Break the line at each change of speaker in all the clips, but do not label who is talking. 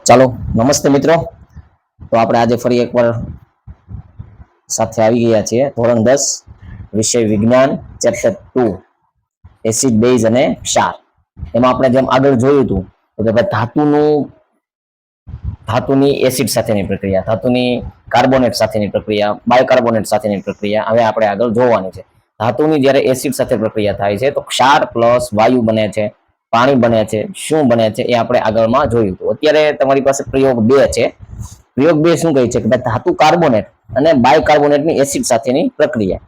ચાલો નમસ્તે મિત્રો. તો આપણે આજે ફરી એકવાર સાથે આવી ગયા છીએ ધોરણ 10 વિષય વિજ્ઞાન ચેપ્ટર 2 એસિડ બેઝ અને ક્ષાર. એમાં આપણે જેમ આગળ જોયું હતું તો કે ધાતુની એસિડ સાથેની પ્રક્રિયા, ધાતુની કાર્બોનેટ સાથેની પ્રક્રિયા, બાયકાર્બોનેટ સાથેની પ્રક્રિયા હવે આપણે આગળ જોવાની છે. ધાતુની જ્યારે એસિડ સાથે પ્રક્રિયા થાય છે તો ક્ષાર પ્લસ વાયુ બને છે, પાણી બને છે, શું બને છે એ આપણે આગળમાં જોયું હતું. અત્યારે તમારી પાસે પ્રયોગ 2 છે. પ્રયોગ 2 શું કહે છે કે ધાતુ કાર્બોનેટ અને બાયકાર્બોનેટની એસિડ સાથેની પ્રક્રિયા.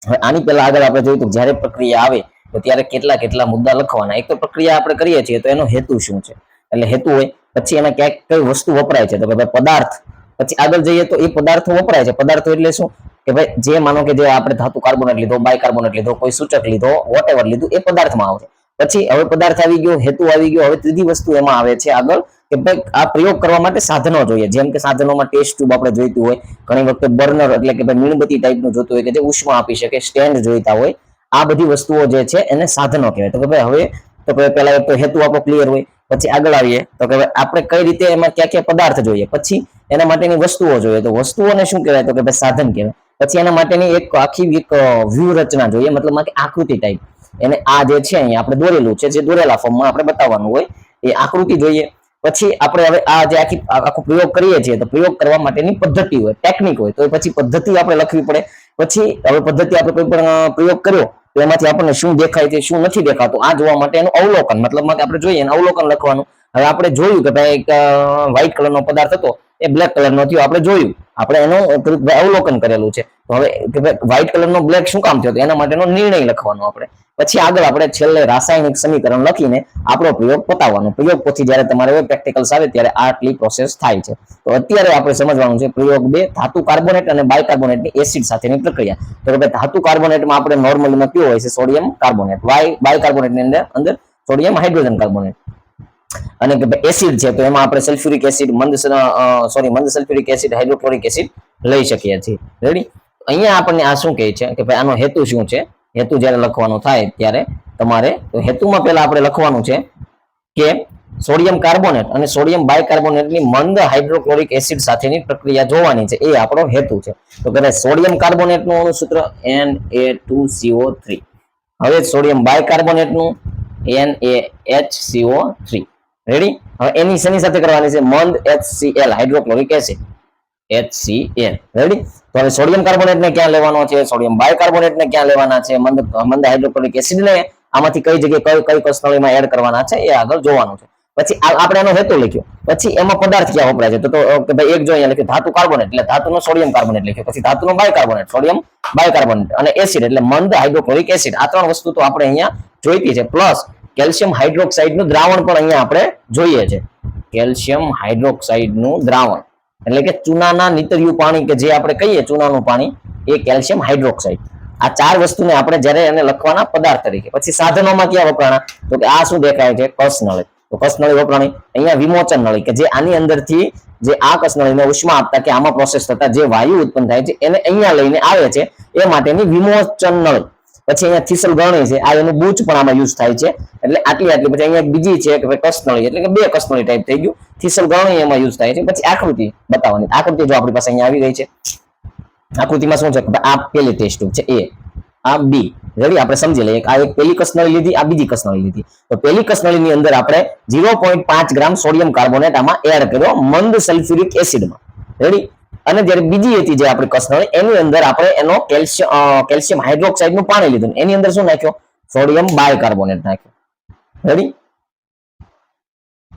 હવે આની પહેલા આગળ આપણે જોયું હતું જ્યારે પ્રક્રિયા આવે તો ત્યારે કેટલા મુદ્દા લખવાના. એક તો પ્રક્રિયા આપણે કરીએ છીએ તો એનો હેતુ શું છે, એટલે હેતુ હોય પછી એમાં ક્યાંક કઈ વસ્તુ વપરાય છે તો કે ભાઈ પદાર્થ, પછી આગળ જઈએ તો એ પદાર્થો વપરાય છે. પદાર્થો એટલે શું કે ભાઈ જે માનો કે જે આપણે ધાતુ કાર્બોનેટ લીધો, બાયકાર્બોનેટ લીધો, કોઈ સૂચક લીધો, વોટેવર લીધું, એ પદાર્થમાં આવશે. પછી હવે પદાર્થ આવી ગયો, હેતુ આવી ગયો. હવે ત્રીજી વસ્તુ એમાં આવે છે આગળ કે ભાઈ આ પ્રયોગ કરવા માટે સાધનો જોઈએ. જેમ કે સાધનોમાં ટેસ્ટ ટ્યુબ આપણે જોઈતું હોય, ઘણી વખતે બર્નર એટલે કે ભાઈ મીણબત્તી ટાઈપનું જોતું હોય કે જે ઉષ્મા આપી શકે, સ્ટેન્ડ જોઈતા હોય. આ બધી વસ્તુઓ જે છે એને સાધનો કહેવાય. તો કે ભાઈ હવે તો કે પહેલા એક તો હેતુ આપણો ક્લિયર હોય, પછી આગળ આવીએ તો કે આપણે કઈ રીતે એમાં ક્યાં પદાર્થ જોઈએ, પછી એના માટેની વસ્તુઓ જોઈએ. તો વસ્તુઓને શું કહેવાય તો કે ભાઈ સાધન કહેવાય. પછી એના માટેની એક આખી વ્યૂહરચના જોઈએ, મતલબ કે આકૃતિ ટાઈપ. એને આ જે છે અહીંયા આપણે દોરેલું છે, જે દોરેલા ફોર્મમાં આપણે બતાવવાનું હોય એ આકૃતિ જોઈએ. પછી આપણે હવે આ જે આખો પ્રયોગ કરીએ છીએ તો પ્રયોગ કરવા માટેની પદ્ધતિ હોય, ટેકનિક હોય, તો પછી પદ્ધતિ આપણે લખવી પડે. પછી હવે પદ્ધતિ આપણે કોઈ પણ પ્રયોગ કર્યો તો એમાંથી આપણને શું દેખાય છે, શું નથી દેખાતું, આ જોવા માટે એનું અવલોકન, મતલબમાં કે આપણે જોઈએ એનું અવલોકન લખવાનું. હવે આપણે જોયું કે ભાઈ એક વ્હાઇટ કલરનો પદાર્થ હતો, એ બ્લેક કલરનો થયો, આપણે જોયું, આપણે એનું અવલોકન કરેલું છે. તો હવે વ્હાઇટ કલરનો બ્લેક શું કામ થયો, એના માટેનો નિર્ણય લખવાનો આપણે. પછી આગળ આપણે છેલ્લે રાસાયણિક સમીકરણ લખીને આપણો પ્રયોગ પતાવવાનો. પ્રયોગ પછી જ્યારે તમારે પ્રેક્ટિકલ્સ આવે ત્યારે આટલી પ્રોસેસ થાય છે. તો અત્યારે આપણે સમજવાનું છે પ્રયોગ 2 ધાતુ કાર્બોનેટ અને બાયકાર્બોનેટની એસિડ સાથેની પ્રક્રિયા. તો કે ધાતુ કાર્બોનેટમાં આપણે નોર્મલીમાં કયો હોય છે સોડિયમ કાર્બોનેટ, બાયકાર્બોનેટની અંદર સોડિયમ હાઇડ્રોજન કાર્બોનેટ. અને કે એસિડ છે તો એમાં આપણે સલ્ફ્યુરિક એસિડ, મંદ સલ્ફ્યુરિક એસિડ, હાઇડ્રોક્લોરિક એસિડ લઈ શકીએ છીએ. રેડી. અહીંયા આપણને આ શું કહે છે કે ભાઈ આનો હેતુ શું છે. હેતુ જ્યારે લખવાનો થાય ત્યારે તમારે તો હેતુમાં પહેલા આપણે લખવાનું છે કે સોડિયમ કાર્બોનેટ અને સોડિયમ બાયકાર્બોનેટની મંદ હાઇડ્રોક્લોરિક એસિડ સાથેની પ્રક્રિયા જોવાની છે, એ આપણો હેતુ છે. તો કે સોડિયમ કાર્બોનેટનું અણુસૂત્ર Na2CO3. હવે સોડિયમ બાયકાર્બોનેટનું NaHCO3. રેડી. હવે એની શેની સાથે કરવાની છે, મંદ HCl hydrochloric acid, HCl. Ready. તો હવે સોડિયમ કાર્બોનેટને ક્યાં લેવાનો છે, સોડિયમ બાયકાર્બોનેટને ક્યાં લેવાના છે, મંદ હાઇડ્રોક્લોરિક એસિડને આમાંથી કઈ જગ્યાએ કઈ કસનળીમાં એડ કરવાના છે એ આગળ જોવાનું છે. પછી આપણે એનો હેતુ લખ્યો. પછી એમાં પદાર્થ ક્યાં વપરાય છે તો કે ભાઈ એક જો અહીંયા લખ્યું ધાતુ કાર્બોનેટ એટલે ધાતુનો સોડિયમ કાર્બોનેટ લખ્યો, પછી ધાતુનો બાયકાર્બોનેટ, સોડિયમ બાયકાર્બોનેટ, અને એસિડ એટલે મંદ હાઇડ્રોક્લોરિક એસિડ. આ ત્રણ વસ્તુ તો આપણે અહીંયા જોઈતી છે. પ્લસ કેલ્શિયમ હાઇડ્રોક્સાઇડનું દ્રાવણ પણ અહીંયા આપણે જોઈએ છે. કેલ્શિયમ હાઇડ્રોક્સાઇડનું દ્રાવણ એટલે કે ચૂનાના નીતર્યું પાણી, કે જે આપણે કહીએ ચૂનાનું પાણી, એ કેલ્શિયમ હાઇડ્રોક્સાઇડ. આ ચાર વસ્તુને આપણે જ્યારે એને લખવાના પદાર્થ તરીકે. પછી સાધનોમાં ક્યાં વપરાણા તો કે આ શું દેખાય છે, કસનળી. તો કસનળી વપરાણી. અહીંયા વિમોચન નળી કે જે આની અંદરથી જે આ કસનળીને ઉષ્મા આપતા કે આમાં પ્રોસેસ થતા જે વાયુ ઉત્પન્ન થાય છે એને અહીંયા લઈને આવે છે, એ માટેની વિમોચન નળી. પછી અહીંયા થીસલ ગરણી છે, આ એનું બૂચ પણ આમાં યુઝ થાય છે, એટલે આટલી. પછી અહીંયા બીજી છે કે કસનળી એટલે કે બે કસનળી ટાઈપ થઈ ગયું, થીસલ ગરણી એમાં યુઝ થાય છે. પછી આકૃતિ બતાવવાની. આકૃતિ જો આપણી પાસે અહીંયા આવી ગઈ છે. આકૃતિમાં શું છે કે આ પેલી ટેસ્ટ છે, એ આ બી. રેડી. આપણે સમજી લઈએ આ એક પેલી કસનળી લીધી, આ બીજી કસનળી લીધી. તો પેલી કસનળીની અંદર આપણે 0.5 ગ્રામ સોડિયમ કાર્બોનેટ આમાં એડ કર્યો મંદ સલ્ફ્યુરિક એસિડમાં. રેડી. અને જ્યારે બીજી હતી જે આપણી કસનળી, એની અંદર આપણે એનો કેલ્શિયમ હાઇડ્રોક્સાઇડનું પાણી લીધું, એની અંદર શું નાખ્યો, સોડિયમ બાયકાર્બોનેટ નાખ્યો. રેડી.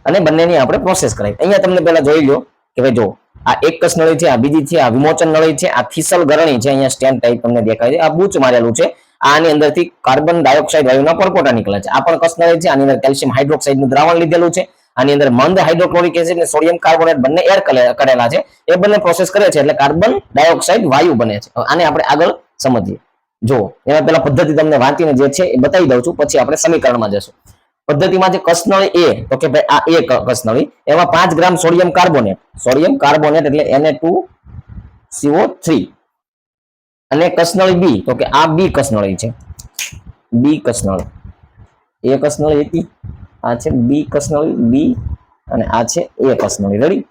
અને બંનેની આપણે પ્રોસેસ કરાવી. અહીંયા તમને પહેલા જોઈ લો કે ભાઈ જો આ એક કસનળી છે, આ બીજી છે, આ વિમોચન નળી છે, આ થીસલ ગરણી છે, અહીંયા સ્ટેન્ડ ટાઈપ તમને દેખાય છે, આ બૂચ મારેલું છે. આની અંદરથી કાર્બન ડાયોક્સાઇડ વાયુના પરપોટા નીકળે છે. આ પણ કસનળી છે, આની અંદર કેલ્શિયમ હાઇડ્રોક્સાઇડનું દ્રાવણ લીધેલું છે. આની અંદર મંદ હાઇડ્રોક્લોરિક એસિડ અને સોડિયમ કાર્બોનેટ બંને એડ કરેલા છે. એ બંને પ્રોસેસ કરે છે એટલે કાર્બન ડાયોક્સાઇડ વાયુ બને છે. આને આપણે આગળ સમજીએ. જો એમાં પેલા પદ્ધતિ તમને વાંચીને જે છે એ બતાવી દઉં છું, પછી આપણે સમીકરણમાં જશું. પદ્ધતિમાં જે કસનળી એ તો કે ભાઈ આ એક કસનળી, એમાં 5 ગ્રામ સોડિયમ કાર્બોનેટ એટલે Na2CO3. અને કસનળી બી તો કે આ બી કસનળી છે, બી કસનળી. એ કસનળી હતી, આ છે બી કસનળી, બી અને આ છે A કસનળી. રેડી?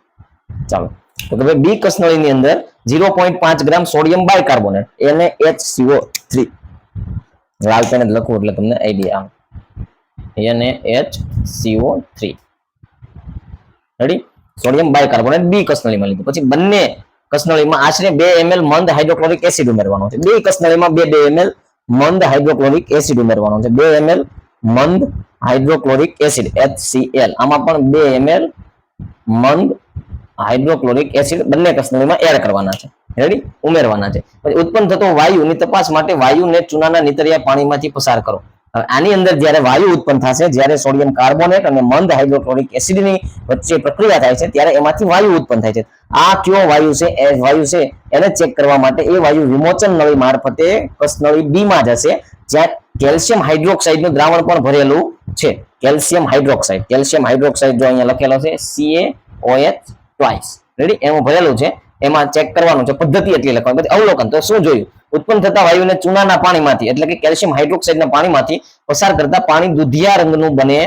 ચાલો, તો કે ભાઈ B કસનળીની અંદર 0.5 ગ્રામ સોડિયમ બાયકાર્બોનેટ NaHCO3. લાલ પેન જ લખું એટલે તમને આઈડિયા આવે. NaHCO3. Ready? Sodium bicarbonate B કસનળીમાં લીધું. પછી બંને કસનળીમાં આશરે 2 ml મંદ હાઇડ્રોક્લોરિક એસિડ ઉમેરવાનો છે. બે કસનળીમાં 2 ml મંદ હાઇડ્રોક્લોરિક એસિડ ઉમેરવાનો છે. 2 ml મંદ હાઇડ્રોક્લોરિક એસિડ HCl. આમાં પણ 2 ml મંદ હાઇડ્રોક્લોરિક એસિડ બંને કસનળીમાં એડ કરવાના છે. રેડી? ઉમેરવાના છે. પછી ઉત્પન્ન થતો વાયુની તપાસ માટે વાયુને ચૂનાના નીતરિયા પાણીમાંથી પસાર કરો. હવે આની અંદર જ્યારે વાયુ ઉત્પન્ન થશે, જ્યારે સોડિયમ કાર્બોનેટ અને મંદ હાઇડ્રોક્લોરિક એસિડની વચ્ચે પ્રક્રિયા થાય છે, ત્યારે એમાંથી વાયુ ઉત્પન્ન થાય છે. આ કયો વાયુ છે? એ વાયુ છે એને ચેક કરવા માટે એ વાયુ વિમોચન નળી મારફતે કસનળી B માં જશે, જ્યાં કેલ્શિયમ હાઇડ્રોક્સાઇડનું દ્રાવણ પણ ભરેલું છે. Calcium hydroxide. કેલ્શિયમ હાઇડ્રોક્સાઇડ જો અહીંયા લખેલો છે CaOH ટ્વાઇસ. રેડી? એમાં ભરેલું છે. એમાં ચેક કરવાનું છે. પદ્ધતિ એટલી લખવાની. પછી અવલોકન. તો શું જોયું? ઉત્પન્ન થતા વાયુને ચૂનાના પાણીમાંથી એટલે કે કેલ્શિયમ હાઇડ્રોક્સાઇડના પાણીમાંથી પસાર કરતા પાણી દુધિયા રંગનું બને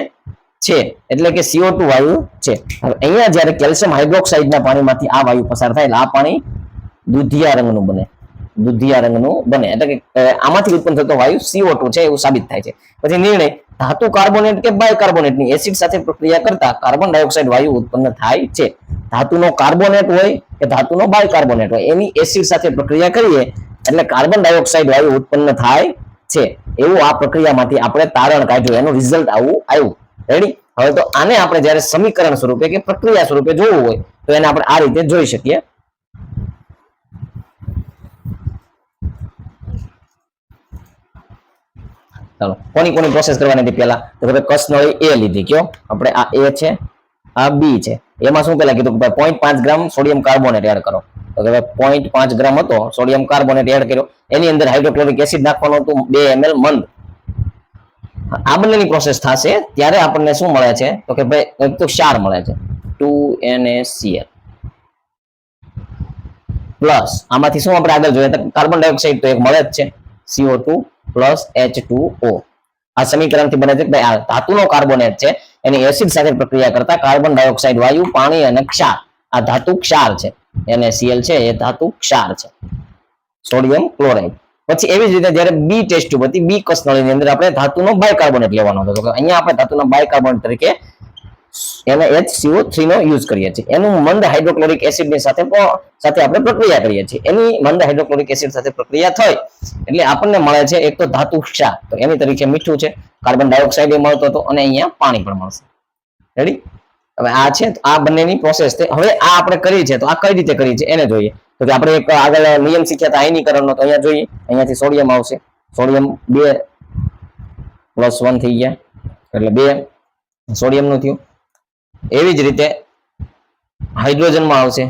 છે, એટલે કે CO2 વાયુ છે. હવે અહીંયા જ્યારે કેલ્શિયમ હાઇડ્રોક્સાઇડના પાણીમાંથી આ વાયુ પસાર થાય એટલે આ પાણી દુધિયા રંગનું બને. દુધિયા રંગનું બને એટલે કે આમાંથી ઉત્પન્ન થતો વાયુ CO2 છે એવું સાબિત થાય છે. પછી નિર્ણય. ધાતુ કાર્બોનેટ કે બાયકાર્બોનેટની એસિડ સાથે પ્રક્રિયા કરતા કાર્બન ડાયોક્સાઇડ વાયુ ઉત્પન્ન થાય છે. ધાતુનો કાર્બોનેટ હોય કે ધાતુનો બાયકાર્બોનેટ હોય, એની એસિડ સાથે પ્રક્રિયા કરીએ એટલે કાર્બન ડાયોક્સાઇડ વાયુ ઉત્પન્ન થાય છે. એવું આ પ્રક્રિયામાંથી આપણે તારણ કાઢ્યું, એનું રિઝલ્ટ આવું આવ્યું. રેડી? હવે તો આને આપણે જ્યારે સમીકરણ સ્વરૂપે કે પ્રક્રિયા સ્વરૂપે જોવું હોય તો એને આપણે આ રીતે જોઈ શકીએ. ચાલો, કોની પ્રોસેસ કરવાની હતી પહેલા? તો કે કસનળી A લીધી. કયો? આપણે આ A છે, આ B છે. એમાં શું પહેલા કીધું કે 0.5 ગ્રામ સોડિયમ કાર્બોનેટ એડ કરો. તો કે 0.5 ગ્રામ હતો સોડિયમ કાર્બોનેટ એડ કર્યો. એની અંદર હાઇડ્રોક્લોરિક એસિડ નાખવાનું હતું 2 ml મંદ. આ બંનેની પ્રોસેસ થશે ત્યારે આપણને શું મળે છે? તો કે ભાઈ એક તો ક્ષાર મળે છે 2NaCl પ્લસ આમાંથી શું આપણે આગળ જોઈએ તો કાર્બન ડાયોક્સાઇડ તો એક મળે જ છે CO2 પ્લસ H2O. આ સમીકરણથી બને છે કે ભાઈ આ ધાતુનો કાર્બોનેટ છે એની એસિડ સાથે પ્રક્રિયા કરતા કાર્બન ડાયોક્સાઇડ વાયુ, પાણી અને ક્ષાર. આ ધાતુ ક્ષાર છે. NaCl છે એ ધાતુ ક્ષાર છે, સોડિયમ ક્લોરાઇડ. પછી એવી જ રીતે જ્યારે B ટેસ્ટ ટ્યુબ હતી, B કસનળીની અંદર આપણે ધાતુનો બાયકાર્બોનેટ લેવાનો હતો. તો અહીંયા આપણે ધાતુના બાયકાર્બોનેટ તરીકે NaHCO3 નો યુઝ કરીએ છીએ. એનું મંદ હાઇડ્રોક્લોરિક એસિડની સાથે આપણે પ્રક્રિયા કરીએ છીએ. એની મંદ હાઇડ્રોક્લોરિક એસિડ સાથે પ્રક્રિયા થઈ એટલે આપણને મળે છે એક તો ધાતુ ક્ષાર, તો એની તરીકે મીઠું છે, કાર્બન ડાયોક્સાઇડ એ મળતો હતો અને અહીંયા પાણી પણ મળશે. રેડી? હવે આ છે આ બંનેની પ્રોસેસ છે. હવે આ આપણે કરી છે તો આ કઈ રીતે કરી છે એને જોઈએ. તો કે આપણે એક આગળ નિયમ શીખ્યા હતા આયનીકરણનો, તો અહીંયા જોઈએ. અહીંયાથી સોડિયમ આવશે. સોડિયમ 2+1 થઈ ગયા એટલે 2 સોડિયમ નું થયું. એવી જ રીતે હાઇડ્રોજનમાં આવશે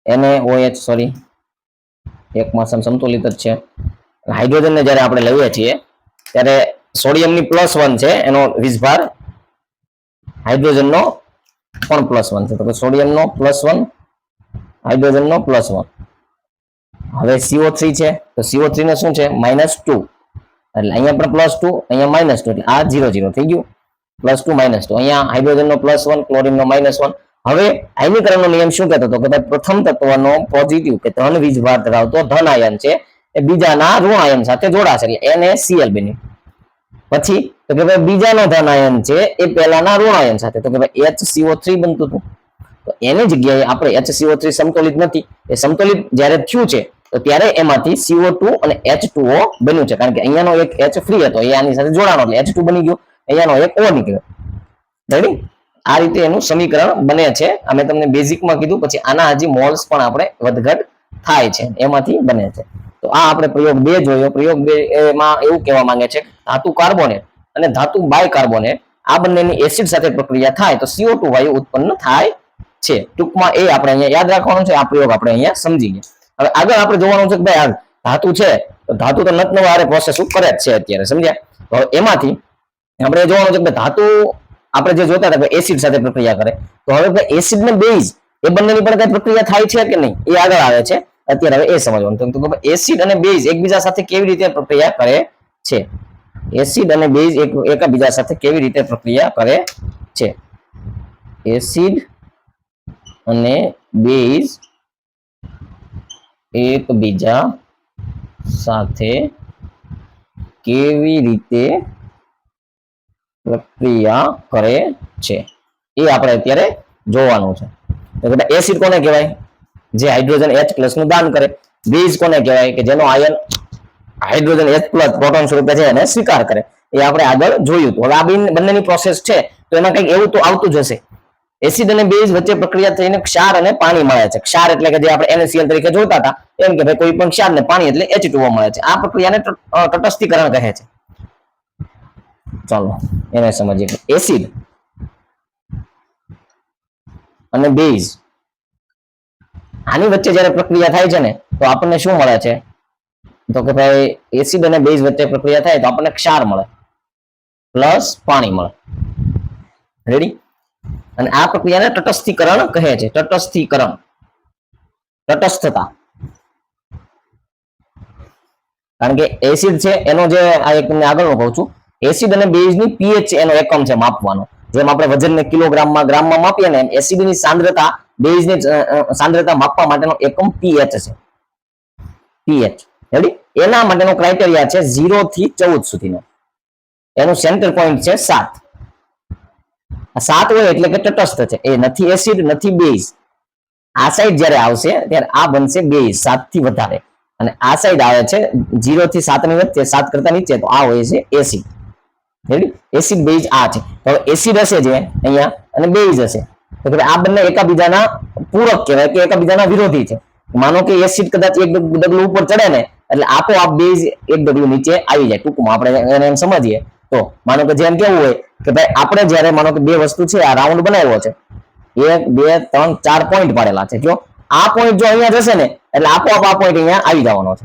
NaOH, સોરી એકમાં સમતુલિત જ છે. હાઇડ્રોજનને જ્યારે આપણે લઈએ છીએ ત્યારે સોડિયમની +1 છે એનો વીજભાર, હાઇડ્રોજનનો પણ +1 છે. તો કે સોડિયમનો +1, હાઇડ્રોજનનો +1. હવે CO3 છે તો CO3 ને શું છે? -2. એટલે અહીંયા પણ +2, અહીંયા -2 એટલે આ 0 0 થઈ ગયું. +2 -2. અહીંયા હાઇડ્રોજનનો +1, ક્લોરીનનો -1. હવે આયનીકરણનો નિયમ શું કહેતો હતો કે પ્રથમ તત્વનો પોઝિટિવ કે ધન વીજભાર ધરાવતો ધન આયન છે એ બીજાના ઋણ આયન સાથે જોડાશે એટલે NaCl બન્યું. પછી તો કે ભાઈ બીજાનો ધન આયન છે એ પહેલાના ઋણ આયન સાથે, તો કે ભાઈ HCO3 બનતું હતું. તો એની જગ્યાએ આપણે HCO3 સમતોલિત નથી, એ સમતોલિત જ્યારે થયું છે તો ત્યારે એમાંથી CO2 અને H2O બન્યું છે, કારણ કે અહીંયાનો એક H ફ્રી હતો એ આની સાથે જોડાણો એટલે H2 બની ગયો, અહીંયાનો એક O નીકળ્યો. રેડી? આ રીતે એનું સમીકરણ બને છે. અમે તમને બેઝિકમાં કીધું, પછી આના હજી મોલ્સ પણ આપણે વધઘટ થાય છે એમાંથી બને છે. તો આ આપણે પ્રયોગ 2 જોયો. પ્રયોગ 2 એમાં એવું કહેવા માંગે છે ધાતુ કાર્બોનેટ અને ધાતુ બાયકાર્બોનેટ આ બંનેની એસિડ સાથે પ્રક્રિયા થાય તો CO2 વાયુ ઉત્પન્ન થાય છે. ટૂંકમાં એ આપણે અહીંયા યાદ રાખવાનું છે. આ પ્રયોગ આપણે અહીંયા સમજી ગયા. હવે આગળ આપણે જોવાનું છે કે ભાઈ આ ધાતુ છે તો ધાતુ તો નતનવા પ્રોસેસ કરે જ છે અત્યારે, સમજ્યા? તો એમાંથી આપણે જોવાનું છે કે ધાતુ આપણે જે જોતા હતા કે એસિડ સાથે પ્રક્રિયા કરે, તો હવે એસિડ ને બેઝ એ બંનેની પણ કઈ પ્રક્રિયા થાય છે કે નહીં એ આગળ આવે છે. અત્યારે હવે એ સમજવાનું તો એસિડ અને બેઝ એકબીજા સાથે કેવી રીતે પ્રક્રિયા કરે છે. એસિડ અને બેઝ એકબીજા સાથે કેવી રીતે પ્રક્રિયા કરે છે. એસિડ અને બેઝ એકબીજા સાથે કેવી રીતે પ્રક્રિયા કરે છે એ આપણે અત્યારે જોવાનું છે. એસિડ કોને કહેવાય? જે હાઇડ્રોજન H+ નું દાન કરે. બેઝ કોને કહેવાય? કે જેનો આયન હાઇડ્રોજન H+ પ્રોટોન સ્વરૂપે છે એને સ્વીકાર કરે. એ આપણે આગળ જોયું હતું. હવે આ બંનેની પ્રોસેસ છે તો એમાં કંઈક એવું તો આવતું જ હશે. એસિડ અને બેઝ વચ્ચે પ્રક્રિયા થઈને ક્ષાર અને પાણી મળે છે. ક્ષાર એટલે કે જે આપણે NaCl તરીકે જોતા હતા એમ કે ભાઈ કોઈ પણ ક્ષાર ને પાણી એટલે H2O મળે છે. આ પ્રક્રિયાને તટસ્થીકરણ કહે છે. ચાલો એને સમજીએ. એસિડ અને બેઝ આની વચ્ચે જ્યારે પ્રક્રિયા થાય છે ને તો આપણને શું મળે છે? તો કે ભાઈ એસિડ અને બેઝ વચ્ચે પ્રક્રિયા થાય તો આપણને ક્ષાર મળે પ્લસ પાણી મળે. રેડી? અને આ પ્રક્રિયાને તટસ્થીકરણ કહે છે. તટસ્થીકરણ, તટસ્થતા. કારણ કે એસિડ છે એનો જે આ એક તમને આગળ કહું છું, એસિડ અને બેઝની pH એનો એકમ છે માપવાનો. જેમ આપણે વજનને કિલોગ્રામમાં ગ્રામમાં માપીએ ને એમ એસિડની સાંદ્રતા બેઝની સાંદ્રતા માપવા માટેનો એકમ pH છે. pH ready? એના માટેનો ક્રાઇટેરિયા છે 0 થી 14 સુધીનો. એનું સેન્ટર પોઈન્ટ છે 7. 7 હોય એટલે કે તટસ્થ છે. એ નથી એસિડ નથી બેઝ. આ સાઈડ જ્યારે આવશે ત્યારે આ બનશે બેઝ 7 થી વધારે, અને આ સાઈડ આવે છે 0 થી 7 ની વચ્ચે, 7 કરતા નીચે, તો આ હોય છે એસિડ. રેડી? એસિડ બેઝ આ છે. તો એસિડ હશે જે અહીંયા અને બેઝ હશે તો કે આ બંને એકાબીજાના પૂરક કહેવાય કે એકાબીજાના વિરોધી છે. માનો કે એસિડ કદાચ એક ડગલું ઉપર ચડે ને એટલે આપોઆપ બેઝ એક ડગલું નીચે આવી જાય. ટૂંકમાં આપણે એને એમ સમજીએ તો માનો કે જેમ કેવું હોય કે ભાઈ આપણે જ્યારે માનો કે બે વસ્તુ છે આ રાઉન્ડ બનાવ્યો છે, 1 2 3 4 પોઈન્ટ પાડેલા છે. જો આ પોઈન્ટ જો અહીંયા જશે ને એટલે આપોઆપ આ પોઈન્ટ અહીંયા આવી જવાનો છે.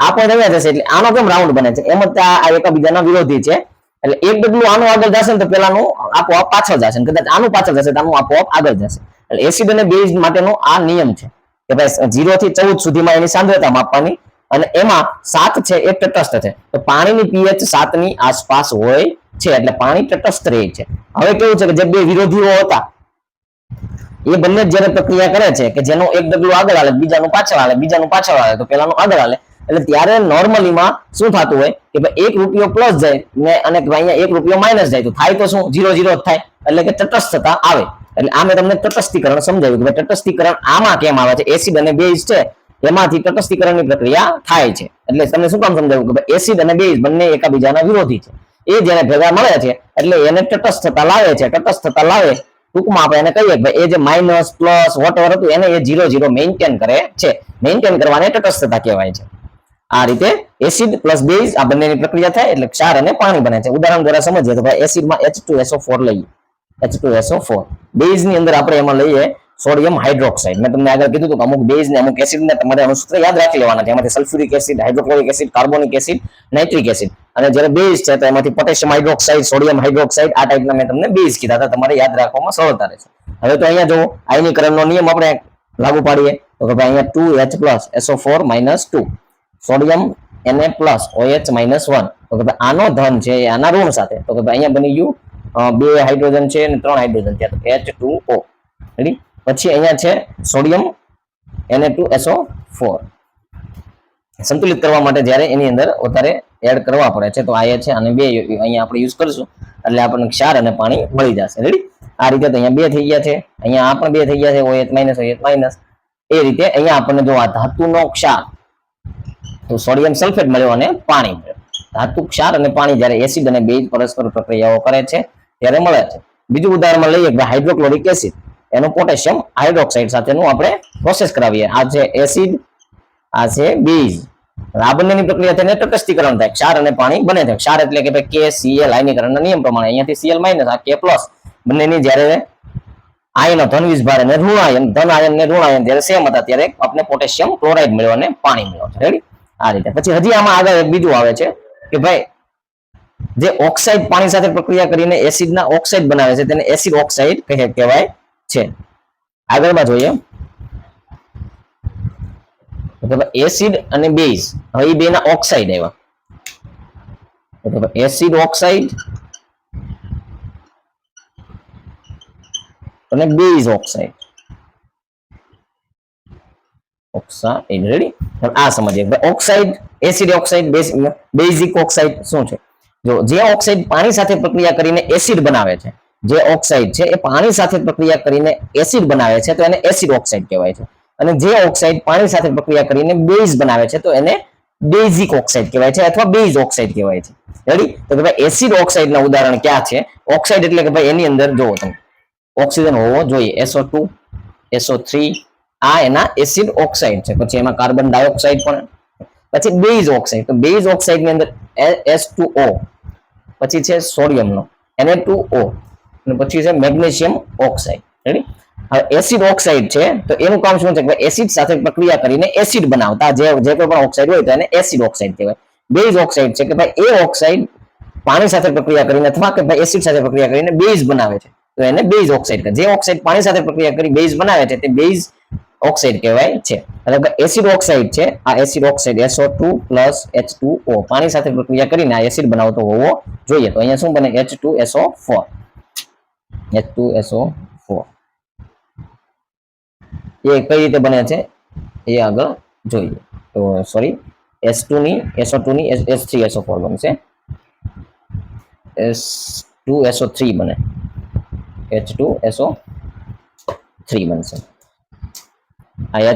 આ પોઈન્ટ અહીંયા જશે એટલે આનો કેમ રાઉન્ડ બને છે? એમ જ આ એકાબીજાના વિરોધી છે. એટલે એક ડગલું આનું આગળ જશે ને તો પેલાનું આપોઆપ પાછળ જશે, કદાચ આનું પાછળ જશે તો આનું આપોઆપ આગળ જશે. એટલે એસિડ અને બેઝ માટેનો આ નિયમ છે કે ભાઈ 0 થી 14 સુધીમાં એની સાંદ્રતા માપવાની, અને એમાં 7 છે એ તટસ્થ છે. તો પાણીની pH 7 ની આસપાસ હોય છે એટલે પાણી તટસ્થ રહે છે. હવે કેવું છે કે જે બે વિરોધીઓ હતા એ બંને જ્યારે પ્રક્રિયા કરે છે કે જેનો એક ડગલું આગળ હાલે, બીજાનું પાછળ હાલે, બીજાનું પાછળ હાલે, તો પેલાનું આગળ હાલે, એટલે ત્યારે નોર્મલીમાં શું થતું હોય કે ભાઈ 1 રૂપિયો પ્લસ જાય ને અને અહીંયા 1 રૂપિયો માઇનસ જાય, તો થાય તો શું? 0 0 થાય. એટલે કે તટસ્થતા આવે. એટલે આ મેં તમને તટસ્થીકરણ સમજાવ્યું કે ભાઈ તટસ્થીકરણ આમાં કેમ આવે છે? એસિડ અને બેઝ છે એમાંથી તટસ્થીકરણની પ્રક્રિયા થાય છે. એટલે તમને શું કામ સમજાવ્યું કે ભાઈ એસિડ અને બેઝ બંને એકાબીજાના વિરોધી છે. એ જ્યારે ભેગા મળે છે એટલે એને તટસ્થતા લાવે છે. તટસ્થતા લાવે ટૂંકમાં આપણે એને કહીએ કે એ જે માઇનસ પ્લસ વોટએવર હતું એને એ 0 0 મેન્ટેન કરે છે. મેન્ટેન કરવાને તટસ્થતા કહેવાય છે. આ રીતે એસિડ પ્લસ બેઝ આ બંનેની પ્રક્રિયા થાય એટલે ક્ષાર અને પાણી બને છે. ઉદાહરણ દ્વારા સમજીએ તો ભાઈ એસિડમાં H2SO4 લઈએ, H2SO4. બેઝ ની અંદર આપણે એમાં લઈએ સોડિયમ હાઇડ્રોક્સાઇડ. મેં તમને આગળ કીધું હતું કે અમુક બેઝ ને અમુક એસિડ ને તમારે એનું સૂત્ર યાદ રાખી લેવાના છે. એમાંથી sulphuric acid, hydrochloric acid, carbonic acid, nitric acid. અને જ્યારે બેઝ છે તો એમાંથી પોટેશિયમ હાઇડ્રોક્સાઇડ, સોડિયમ હાઇડ્રોક્સાઇડ આ ટાઈપના મેં તમને બેઝ કીધા હતા. તમારે યાદ રાખવામાં સરળતા રહેશે. હવે તો અહીંયા જો આયનીકરણનો નિયમ આપણે લાગુ પાડીએ તો કે ભાઈ અહીંયા 2H+ SO4 - 2, સોડિયમ Na+OH -1, તો કે આનો ધન છે એ આના ઋણ સાથે, તો કે અહીંયા બની ગયું 2 હાઇડ્રોજન છે અને 3 હાઇડ્રોજન છે તો H2O. રેડી? પછી અહીંયા છે સોડિયમ Na2SO4. સંતુલિત કરવા માટે જ્યારે એની અંદર વધારે એડ કરવા પડે છે તો આ છે અને બે અહીંયા આપણે યુઝ કરશું એટલે આપણને ક્ષાર અને પાણી મળી જશે. રેડી? આ રીતે તો અહીંયા 2 થઈ ગયા છે, અહીંયા આ પણ 2 થઈ ગયા છે, OH-, એ રીતે અહીંયા આપણને જો આ ધાતુનો ક્ષાર તો સોડિયમ સલ્ફેટ મળ્યો અને પાણી મળ્યું. ધાતુ ક્ષાર અને પાણી જ્યારે એસિડ અને બેઝ પરસ્પર પ્રક્રિયાઓ કરે છે ત્યારે મળે છે. બીજું ઉદાહરણ લઈએ કે હાઇડ્રોક્લોરિક એસિડ એનું પોટેશિયમ હાઇડ્રોક્સાઇડ સાથેનું આપણે પ્રોસેસ કરાવીએ. આ છે એસિડ, આ છે બેઝ. આ બંનેની પ્રક્રિયા થઈને તટસ્થીકરણ થાય, ક્ષાર અને પાણી બને છે. ક્ષાર એટલે કે ભાઈ KCl આયનીકરણના નિયમ પ્રમાણે અહીંયાથી Cl- આ K+, બંનેની જ્યારે આયનો ધન વીજભાર અને ઋણ આયન, ધન આયન ને ઋણ આયન જ્યારે સેમ હતા ત્યારે આપણે પોટેશિયમ ક્લોરાઇડ મળ્યો અને પાણી મળ્યો છે. રેડી? આ રીતે. પછી હજી આમાં આગળ એક બીજું આવે છે કે ભાઈ જે ઓક્સાઇડ પાણી સાથે પ્રક્રિયા કરીને એસિડના ઓક્સાઇડ બનાવે છે તેને એસિડ ઓક્સાઇડ કહેવાય છે. આગળમાં જોઈએ એસિડ અને બેઝ, હવે એ બેના ઓક્સાઇડ આવ્યા. એસિડ ઓક્સાઇડ અને બેઝ ઓક્સાઇડ. Oxide ready. આ સમજીએ oxide, acid oxide, basic oxide શું છે? જો જે ઓક્સાઇડ પાણી સાથે પ્રક્રિયા કરીને એસિડ બનાવે છે, જે ઓક્સાઇડ છે એ પાણી સાથે પ્રક્રિયા કરીને એસિડ બનાવે છે તો એને એસિડ ઓક્સાઇડ કહેવાય છે. અને જે ઓક્સાઇડ પાણી સાથે પ્રક્રિયા કરીને બેઝ બનાવે છે તો એને બેઝિક ઓક્સાઇડ કહેવાય છે અથવા બેઝ ઓક્સાઇડ કહેવાય છે. રેડી. તો કે ભાઈ એસિડ ઓક્સાઇડ ના ઉદાહરણ ક્યાં છે? ઓક્સાઇડ એટલે કે ભાઈ એની અંદર જોવો તમે ઓક્સિજન હોવો જોઈએ, SO2, SO3, આ એના એસિડ ઓક્સાઇડ છે. પછી એમાં કાર્બન ડાયોક્સાઇડ પણ. પછી બેઝ ઓક્સાઇડ, તો બેઝ ઓક્સાઇડ ની અંદર H2O, પછી છે સોડિયમનો Na2O, અને પછી છે મેગ્નેશિયમ ઓક્સાઇડ. રેડી. હવે એસિડ ઓક્સાઇડ છે તો એનું કામ શું છે કે એસિડ સાથે પ્રક્રિયા કરીને એસિડ બનાવતા જે કોઈ પણ ઓક્સાઇડ હોય તો એને એસિડ ઓક્સાઇડ કહેવાય. બેઝ ઓક્સાઇડ છે કે ભાઈ એ ઓક્સાઇડ પાણી સાથે પ્રક્રિયા કરીને અથવા કે ભાઈ એસિડ સાથે પ્રક્રિયા કરીને બેઝ બનાવે છે તો એને બેઝ ઓક્સાઇડ કહે. જે ઓક્સાઇડ પાણી સાથે પ્રક્રિયા કરી બેઝ બનાવે છે તે બેઝ ઓક્સાઇડ કહેવાય છે. એટલે એસિડ ઓક્સાઇડ છે, આ એસિડ ઓક્સાઇડ SO2 H2O પાણી સાથે પ્રક્રિયા કરીને આ એસિડ બનાવતો હોવો જોઈએ. તો અહીંયા શું બને? H2SO4. H2SO4 એ કઈ રીતે બને છે એ આગળ જોઈએ. તો સોરી, S2 ની SO2 ની H3SO4 બનશે, H2SO3 બને, H2SO3 બનશે. આ H,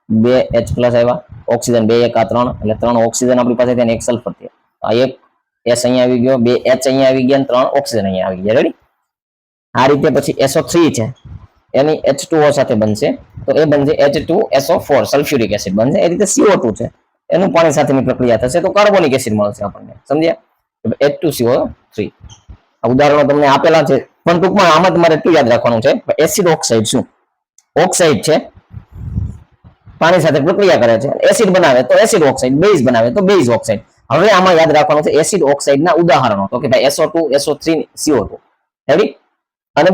2 H પ્લસ આવ્યા, ઓક્સિજન 2 1 આ 3 એટલે 3 ઓક્સિજન આપણી પાસે છે, એક સલ્ફર છે. આ એક S અહીંયા આવી ગયો, 2 H અહીંયા આવી ગયા, 3 ઓક્સિજન અહીંયા આવી ગયા. રેડી. આ રીતે પછી SO3 છે એની H2O સાથે બનશે તો એ બનશે H2SO4 સલ્ફ્યુરિક એસિડ બનશે. એ રીતે CO2 છે એનું પાણી સાથેની પ્રક્રિયા થશે તો કાર્બોનિક એસિડ મળશે આપણને. સમજ્યા? H2CO3. આ ઉદાહરણો તમને આપેલા છે પણ ટૂંકમાં આમાં તમારે એટલું યાદ રાખવાનું છે એસિડ ઓક્સાઇડ શું? ઓક્સાઇડ છે, પાણી સાથે પ્રક્રિયા કરે છે, એસિડ બનાવે તો એસિડ ઓક્સાઇડ, બેઝ બનાવે તો બેઝ ઓક્સાઇડ. હવે આમાં યાદ રાખવાનું છે એસિડ ઓક્સાઇડના ઉદાહરણો. તો કે ભાઈ SO2, SO3, CO2. રેડી. અને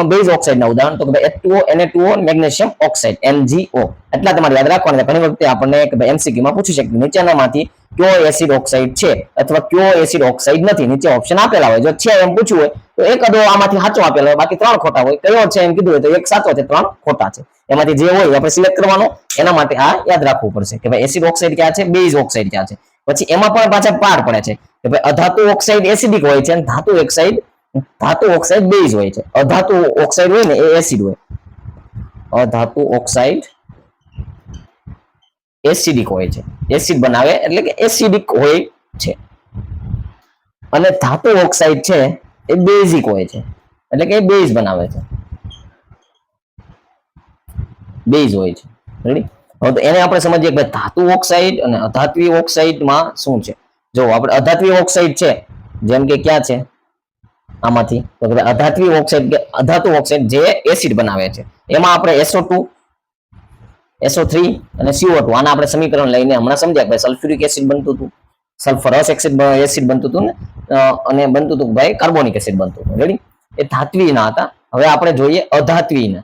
બેઝ ઓક્સાઇડના ઉદાહરણ તો કે ભાઈ H2O, Na2O, magnesium oxide, MgO. એટલા તમારે યાદ રાખવાના. ઘણી વખતે આપણને કે ભાઈ MCQ માં પૂછી શકે નીચેનામાંથી કયો એસિડ ઓક્સાઇડ છે અથવા કયો એસિડ ઓક્સાઇડ નથી. નીચે ઓપ્શન આપેલા હોય, જો છે એમ પૂછ્યું હોય તો એક અદો આમાંથી સાચો આપેલો હોય, બાકી 3 ખોટા હોય. કયો છે એમ કીધું હોય તો એક સાચો છે, 3 ખોટા છે. એમાંથી જે હોય આપણે સિલેક્ટ કરવાનો. એના માટે આ યાદ રાખવું પડશે કે ભાઈ એસિડ ઓક્સાઇડ ક્યાં છે, બેઝ ઓક્સાઇડ ક્યાં છે. પછી એમાં પણ પાછા પાર પડે છે કે ભાઈ અધાતુ ઓક્સાઇડ એસિડિક હોય છે અને ધાતુ ઓક્સાઇડ બેઝ હોય છે. અધાતુ ઓક્સાઇડ હોય ને એ એસિડ હોય, અધાતુ ઓક્સાઇડ એસિડિક હોય છે, એસિડ બનાવે એટલે કે એસિડિક હોય છે. અને ધાતુ ઓક્સાઇડ છે એ બેઝિક હોય છે એટલે કે બેઝ બનાવે છે, બેઝ હોય છે. રેડી. હવે તો એને આપણે સમજીએ કે ધાતુ ઓક્સાઇડ અને અધાત્વીય ઓક્સાઇડમાં શું છે. જો આપણે અધાત્વીય ઓક્સાઇડ છે જેમ કે ક્યાં છે આમાંથી તો કે અધાત્વીય ઓક્સાઇડ કે અધાતુ ઓક્સાઇડ જે એસિડ બનાવે છે એમાં આપણે SO2, SO3 અને CO2 આના આપણે સમીકરણ લઈને હમણાં સમજ્યા કે સલ્ફ્યુરિક એસિડ બનતું હતું, સલ્ફરસ એસિડ બનતું હતું ને અને બનતું હતું ભાઈ કાર્બોનિક એસિડ બનતું હતું. રેડી. એ ધાત્વીય ના હતા. હવે આપણે જોઈએ અધાત્વીય.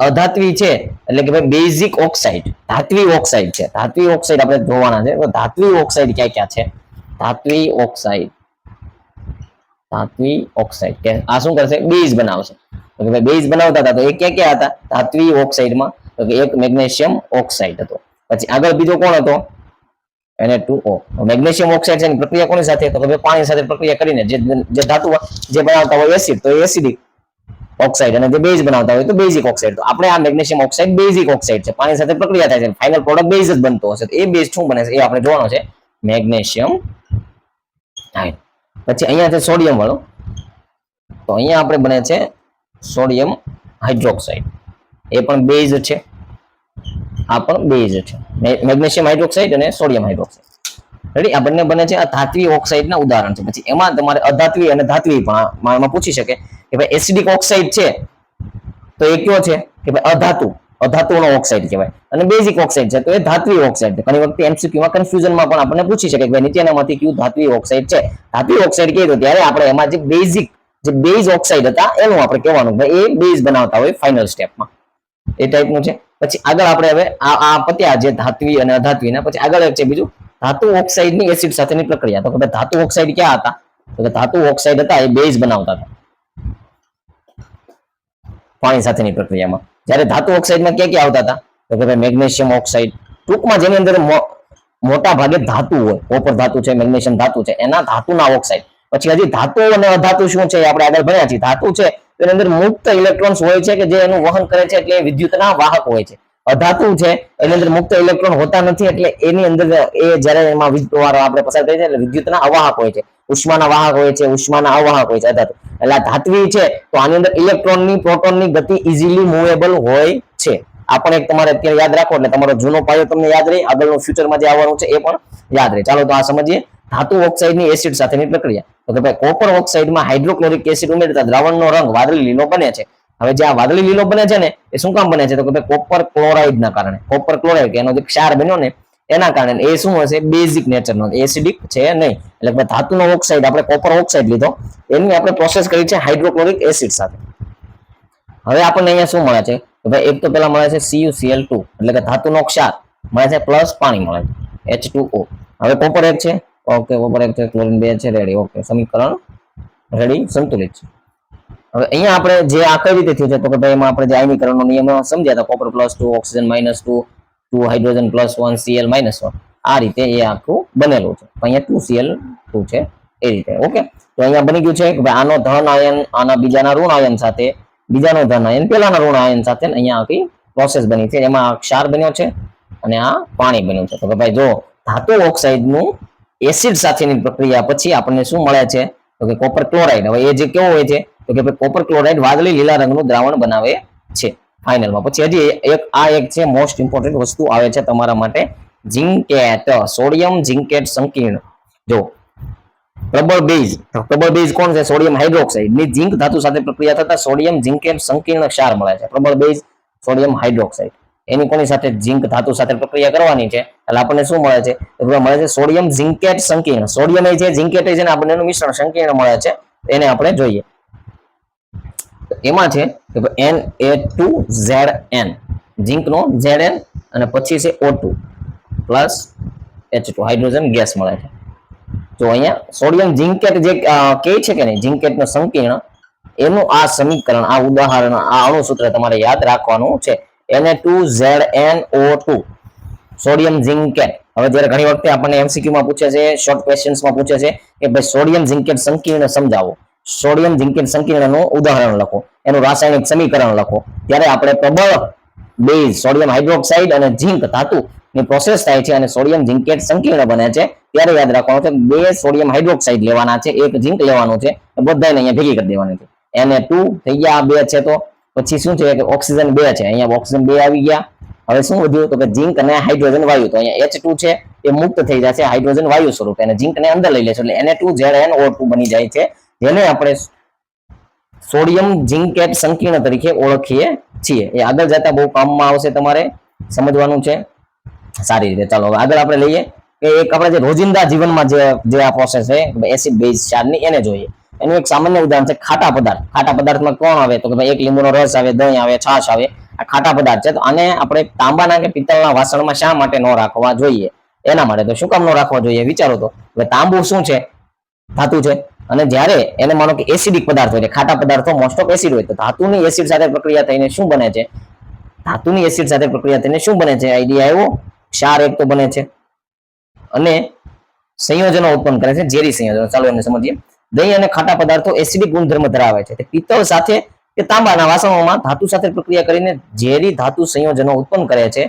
અધાત્વી છે એટલે કે ભાઈ બેઝિક ઓક્સાઇડ, ધાત્વી ઓક્સાઇડ છે. ધાત્વી ઓક્સાઇડ આપણે જોવાના છે. તો ધાત્વી ઓક્સાઇડ ક્યાં ક્યાં છે? ધાત્વી ઓક્સાઇડ કે આ શું કરશે? બેઝ બનાવશે. તો કે ભાઈ બેઝ બનાવતા હતા તો એ ક્યાં ક્યાં હતા ધાત્વી ઓક્સાઇડમાં? તો કે એક મેગ્નેશિયમ ઓક્સાઇડ હતો. પછી આગળ બીજો કોણ હતો? Na2O. મેગ્નેશિયમ ઓક્સાઇડ છે એની પ્રક્રિયા કોની સાથે? તો કે ભાઈ પાણી સાથે પ્રક્રિયા કરીને જે ધાતુ જે બનાવતા હોય એસિડ તો એસિડિક ઓક્સાઇડ અને જે બેઝ બનાવતા હોય તો બેઝિક ઓક્સાઇડ. તો આપણે આ મેગ્નેશિયમ ઓક્સાઇડ બેઝિક ઓક્સાઇડ છે, પાણી સાથે પ્રક્રિયા થાય છે, ફાઇનલ પ્રોડક્ટ બેઝ જ બનતો હશે. તો એ બેઝ શું બને છે એ આપણે જોવાનો છે, મેગ્નેશિયમ હાઇડ. પછી અહીંયા છે સોડિયમ વાળો, તો અહીંયા આપણે બને છે સોડિયમ હાઇડ્રોક્સાઇડ. એ પણ બેઝ છે, આ પણ બેઝ છે, મેગ્નેશિયમ હાઇડ્રોક્સાઇડ અને સોડિયમ હાઇડ્રોક્સાઇડ. રેડી. આ બંને બને છે આ ધાત્વી ઓક્સાઇડના ઉદાહરણ છે. પછી એમાં તમારે અધાત્વી અને ધાત્વી પણ એમાં પૂછી શકે કે ભાઈ એસિડિક ઓક્સાઇડ છે તો એ કયો છે કે ભાઈ અધાતુનો ઓક્સાઇડ કહેવાય, અને બેઝિક ઓક્સાઇડ છે તો એ ધાત્વી ઓક્સાઇડ છે. ઘણી વખતે MCQ માં કન્ફ્યુઝનમાં પણ આપણને પૂછી શકે કે ભાઈ નીચેનામાંથી કયું ધાત્વી ઓક્સાઇડ છે. ધાત્વી ઓક્સાઇડ કહીએ તો ત્યારે આપણે એમાં જે બેઝિક જે બેઝ ઓક્સાઇડ હતા એનું આપણે કહેવાનું ભાઈ એ બેઝ બનાવતા હોય ફાઇનલ સ્ટેપમાં, એ ટાઈપનું છે. પછી આગળ આપણે હવે આ પત્યા જે ધાત્વી અને અધાત્વીના. પછી આગળ છે બીજું ધાતુ ઓક્સાઇડની એસિડ સાથેની પ્રક્રિયા. તો કે ભાઈ ધાતુ ઓક્સાઇડ ક્યાં હતા? તો કે ધાતુ ઓક્સાઇડ હતા એ બેઝ બનાવતા હતા. પાણી સાથેની પ્રક્રિયામાં. જ્યારે ધાતુ ઓક્સાઇડમાં ક્યાં ક્યાં આવતા હતા? તો કે ભાઈ મેગ્નેશિયમ ઓક્સાઇડ, ટૂંકમાં જેની અંદર મોટા ભાગે ધાતુ હોય, કોપર ધાતુ છે, મેગ્નેશિયમ ધાતુ છે, એના ધાતુના ઓક્સાઇડ. પછી હજી ધાતુ અને અધાતુ શું છે એ આપણે આગળ ભણ્યા છીએ. ધાતુ છે એની અંદર મુક્ત ઇલેક્ટ્રોન્સ હોય છે કે જે એનું વહન કરે છે, એટલે વિદ્યુતના વાહક હોય છે. અધાતુ છે એની અંદર મુક્ત ઇલેક્ટ્રોન હોતા નથી, એટલે એની અંદર એ જ્યારે એમાં વિદ્યુત આપણે પસાર કરીએ છીએ એટલે વિદ્યુતના અવાહક હોય છે, ઉષ્માના વાહક હોય છે, ઉષ્માના અવાહક હોય છે અધાતુ. એટલે આ ધાત્વિ છે તો આની અંદર ઇલેક્ટ્રોનની પ્રોટોનની ગતિ ઇઝીલી મૂવેબલ હોય છે. આ પણ એક તમારે અત્યારે યાદ રાખો એટલે તમારો જૂનો પાયો તમને યાદ રહે, આગળનું ફ્યુચરમાં જે આવવાનું છે એ પણ યાદ રહે. ચાલો તો આ સમજીએ ધાતુ ઓક્સાઇડની એસિડ સાથેની પ્રક્રિયા. તો કે ભાઈ કોપર ઓક્સાઇડમાં હાઇડ્રોક્લોરિક એસિડ ઉમેરતા દ્રાવણનો રંગ વાદળી લીલો બને છે. હવે જે આ વાદળી લીલો બને છે ને એ શું કામ બને છે? તો કે ભાઈ કોપર ક્લોરાઇડના કારણે. કોપર ક્લોરાઇડ કે એનો જે ક્ષાર બન્યો ને એના કારણે. એ શું હશે? બેઝિક નેચરનો, એસિડિક છે નહીં. એટલે ધાતુનો ઓક્સાઇડ આપણે કોપર ઓક્સાઇડ લીધો, એની આપણે પ્રોસેસ કરી છે હાઇડ્રોક્લોરિક એસિડ સાથે. હવે આપણને અહીંયા શું મળે છે? તો ભાઈ એક તો પેલા મળે છે CuCl2 એટલે કે ધાતુનો ક્ષાર મળે છે, પ્લસ પાણી મળે છે H2O. હવે કોપર એક છે, ઓકે કોપર એક છે, ક્લોરીન 2 છે, રેડી. ઓકે સમીકરણ રેડી, સંતુલિત છે. હવે અહીંયા આપણે જે આ કઈ રીતે થયું છે? તો કે ભાઈ એમાં આપણે જે આયનીકરણનો નિયમ સમજ્યા હતા, કોપર +2, ઓક્સિજન -2, 2 હાઇડ્રોજન +1, Cl -1, આ રીતે એ આખું બનેલું છે. અહીંયા 2Cl2 છે એ રીતે. ઓકે તો અહીંયા બની ગયું છે કે ભાઈ આનો ધન આયન આના બીજાના ઋણ આયન સાથે, બીજાનો ધન આયન પેલાના ઋણ આયન સાથે અહીંયા આખી પ્રોસેસ બની છે. એમાં આ ક્ષાર બન્યો છે અને આ પાણી બન્યું છે. તો કે ભાઈ જો ધાતુ ઓક્સાઇડનું એસિડ સાથેની પ્રક્રિયા પછી આપણને શું મળે છે? તો કે કોપર ક્લોરાઇડ. હવે એ જે કેવો હોય છે? તો કે ભાઈ કોપર ક્લોરાઇડ વાદળી લીલા રંગનું દ્રાવણ બનાવે છે ફાઇનલમાં. પછી હજી એક છે મોસ્ટ ઇમ્પોર્ટન્ટ વસ્તુ આવે છે તમારા માટે, ઝિંકેટ, સોડિયમ ઝિંકેટ સંકીર્ણ. જો પ્રબળ બેઝ કોણ છે? સોડિયમ હાઇડ્રોક્સાઇડ ની ઝિંક ધાતુ સાથે પ્રક્રિયા થતા સોડિયમ ઝિંકેટ સંકીર્ણ ક્ષાર મળે છે. પ્રબળ બેઝ સોડિયમ હાઇડ્રોક્સાઇડ, એની કોની સાથે? ઝિંક ધાતુ સાથે પ્રક્રિયા કરવાની છે એટલે આપણને શું મળે છે? મળે છે સોડિયમ ઝિંકેટ સંકીર્ણ. સોડિયમ એ છે, ઝિંકેટ એ છે ને, આ બંનેનું મિશ્રણ સંકીર્ણ મળે છે. એને આપણે જોઈએ. એમાં છે કે Na2Zn, ઝિંકનો Zn અને પછી છે O2 plus H2 hydrogen gas મળે છે. તો અહીંયા સોડિયમ ઝિંકેટ જે કહે છે કે નહીં, ઝિંકેટનો સંકીર્ણ, એનું આ સમીકરણ, આ ઉદાહરણ, આ અણુસૂત્ર તમારે યાદ રાખવાનું છે. Na2ZnO2 sodium zincate. હવે જ્યારે ઘણી વખતે આપણને MCQ માં પૂછે છે, શોર્ટ ક્વેશ્ચન્સમાં પૂછે છે કે ભાઈ સોડિયમ ઝિંકેટ સંકીર્ણ સમજાવો, સોડિયમ ઝિંકેટ સંકીર્ણનું ઉદાહરણ લખો, એનું રાસાયણિક સમીકરણ લખો. ત્યારે આપણે પ્રબળ બેઝ સોડિયમ હાઇડ્રોક્સાઇડ અને ઝિંક ધાતુ ની પ્રોસેસ થાય છે અને સોડિયમ ઝિંકેટ સંકીર્ણ બને છે. ત્યારે યાદ રાખવાનું છે 2 સોડિયમ હાઇડ્રોક્સાઇડ લેવાના છે, 1 ઝિંક લેવાનું છે, બધાને અહીંયા ભેગી કરી દેવાની છે. Na2 થઈ ગયા, 2 છે. તો પછી શું છે કે ઓક્સિજન 2 છે, અહીંયા ઓક્સિજન 2 આવી ગયા. હવે શું વધ્યું? તો કે ઝિંક અને હાઇડ્રોજન વાયુ. તો અહીંયા H2 છે એ મુક્ત થઈ જશે હાઇડ્રોજન વાયુ સ્વરૂપે અને ઝિંકને અંદર લઈ લેશે એટલે Na2ZnO2 બની જાય છે, જેને આપણે સોડિયમ ઝિંકેટ સંકીર્ણ તરીકે ઓળખીએ છીએ. એ આગળ જતા બહુ કામમાં આવશે, તમારે સમજવાનું છે સારી રીતે. ચાલો હવે આગળ આપણે લઈએ કે એક આપણે જે રોજિંદા જીવનમાં જે આ પ્રોસેસ છે એસિડ બેઝ ક્ષારની, એને જોઈએ. એનું એક સામાન્ય ઉદાહરણ છે ખાટા પદાર્થ. ખાટા પદાર્થમાં કોણ આવે? તો કે ભાઈ એક લીંબુનો રસ આવે, દહીં આવે, છાશ આવે. આ ખાટા પદાર્થ છે. તો આને આપણે તાંબાના કે પિત્તળના વાસણમાં શા માટે ન રાખવા જોઈએ? એના માટે. તો શું કામ ન રાખવા જોઈએ? વિચારો તો. તાંબુ શું છે? ધાતુ છે. અને જ્યારે એને માનો કે એસિડિક પદાર્થ હોય, ખાટા પદાર્થો મોસ્ટ ઓફ એસિડ હોય, તો ધાતુની એસિડ સાથે પ્રક્રિયા થઈને શું બને છે? ધાતુની એસિડ સાથે પ્રક્રિયા થઈને શું બને છે? આઈડિયા આવ્યો? ક્ષાર એક તો બને છે અને સંયોજનો ઉત્પન્ન કરે છે, ઝેરી સંયોજનો. ચાલો એમને સમજીએ. દહીં અને ખાટા પદાર્થો એસિડિક ગુણધર્મ ધરાવે છે. પિત્તળ સાથે કે તાંબાના વાસણોમાં ધાતુ સાથે પ્રક્રિયા કરીને ઝેરી ધાતુ સંયોજનો ઉત્પન્ન કરે છે,